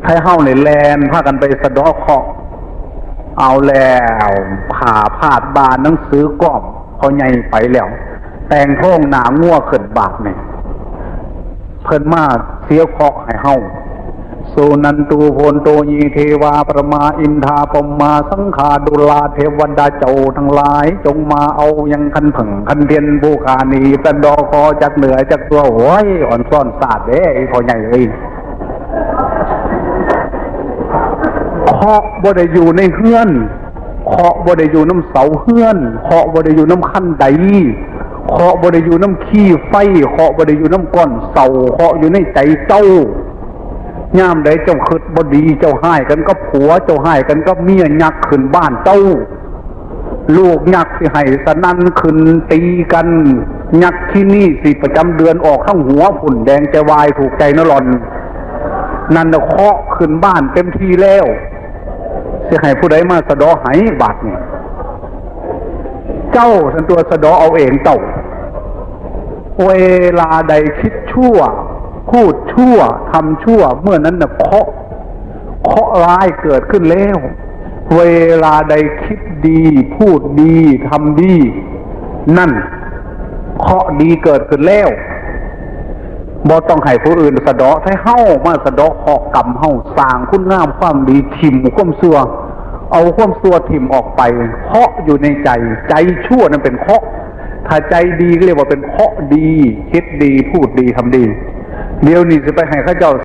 ให้เฮ้าในแลนพากันไปสะดอกเคราะห์เอาแล้วผ่าพาดบานหนังสือก้อมเขาใหญ่ไปแล้วแต่งโท่งหนางัวขึ้นบาทเนี่ยเพิ่นมาเสียเคราะห์ให้เฮ้าสุนันตูโพนโตยีเทวาประมาอินทาปมาสังขาดุลาเทวดาเจ้าทั้งหลายจงมาเอายังคันผึ่งคันเทียนบูคานีเป็นดอคอจากเหนือจากตัวโอ้ยอ่อนซ่อนศาสตร์เด้พอใหญ่เลยเคาะบ่ได้อยู่ในเฮือนเคาะบ่ได้อยู่น้ำเสาเฮือนเคาะบ่ได้อยู่น้ำขั้นใดเคาะบ่ได้อยู่น้ำขี้ไฟเคาะบ่ได้อยู่น้ำก้อนเสาเคาะอยู่ในใจเจ้าย่ามใดเจ้าคิดบ่ดีเจ้าให้กันก็ผัวเจ้าให้กันก็เมียยักขึ้นบ้านเจ้าลูกยักสิให้สนั่นขึ้นตีกันยักที่นี่สิประจำเดือนออกทั้งหัวฝุ่นแดงจะวายถูกใจนรอนนั่นน่ะเคาะขึ้นบ้านเต็มทีแล้วสิให้ผู้ใดมาสะดอให้บาดนี่เจ้าสันตัวสะดอเอาเองเจ้าเวลาใดคิดชั่วพูดชั่วทำชั่วเมื่อนั้นน่ะเคาะร้ายเกิดขึ้นแล้วเวลาใดคิดดีพูดดีทำดีนั่นเคาะดีเกิดขึ้นแล้วบ่ต้องให้ผู้อื่นสะเดาะให้เฮ้ามาสะเดาะเคาะกรรมเฮ้าสร้างคุณงามความดีถิ่มความชั่วเอาความชั่วถิ่มออกไปเคาะอยู่ในใจใจชั่วนั้นเป็นเคาะถ้าใจดีก็เรียกว่าเป็นเคาะดีคิดดีพูดดีทำดีเดี๋ยวนี้จะไปให้ข้าเจ้า